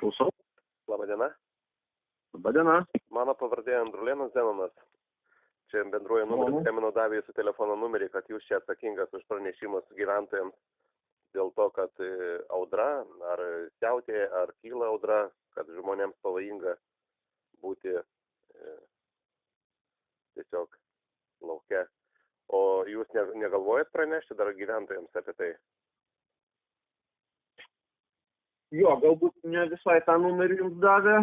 Klausau. Labadiena. Labadiena. Mano pavardė Andrulėnas Zenonas. Čia bendruoju numeriu skambino davė jūsų telefono numerį, kad jūs čia atsakingas už pranešimus gyventojams dėl to, kad audra, ar siautėja, ar kyla audra, kad žmonėms pavojinga būti tiesiog lauke. O jūs negalvojat pranešti dar gyventojams apie tai? Jo, galbūt ne visai tą numerį jums davė,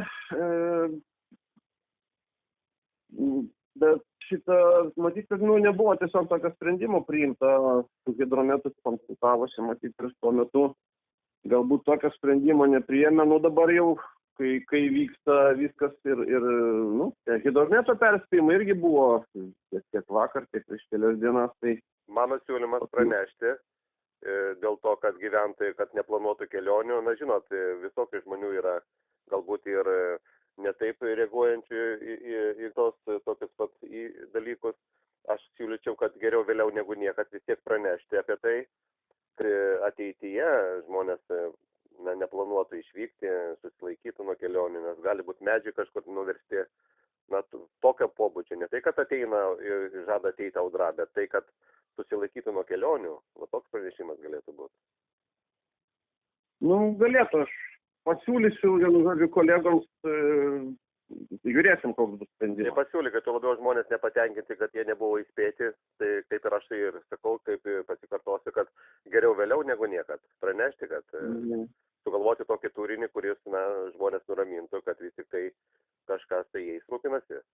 bet šitą, matyt, kad nebuvo tiesiog tokio sprendimo priimta, su hidrometus konsultavosi, matyt, prieš tuo metu. Galbūt tokio sprendimo nepriėmė, dabar jau, kai vyksta viskas ir hidrometo perspėjimai irgi buvo tiek vakar, tiek prieš kelias dienas. Tai mano siūlymas pranešti dėl to, kad gyventojai, kad neplanuotų kelionių. Na, žinot, visokių žmonių yra, galbūt ir netaip reaguojančių į tos tokius pat dalykus. Aš siūlyčiau, kad geriau vėliau negu niekad vis tiek pranešti apie tai. Ateityje žmonės neplanuotų išvykti, susilaikytų nuo kelionių, nes gali būti medžiai kažkur nuversti. Na, tokio pobūdžio. Ne tai, kad ateina ir žada ateiti audra, bet tai, kad susilaikytų nuo kelionių. Va, toks pranešimas galėtų būti. Galėtų. Aš pasiūlysiu, vienu žodžiu, kolegoms, žiūrėsim, koks bus sprendimas. Tai pasiūly, kad labiau žmonės nepatenkinti, kad jie nebuvo įspėti, tai kaip ir aš tai ir sakau, kaip pasikartosiu, kad geriau vėliau negu niekad pranešti, kad sugalvoti tokį turinį, kuris žmonės nuramintų, kad vis tik tai kažkas tai jais rūpinasi.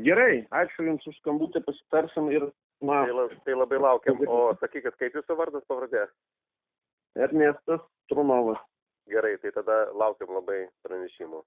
Gerai, ačiū Jums už skambutį, pasitarsim ir... Tai labai laukiam. O sakykit, kaip Jūsų vardas pavardė? Ernestas Trunovas. Gerai, tai tada laukiam labai pranešimų.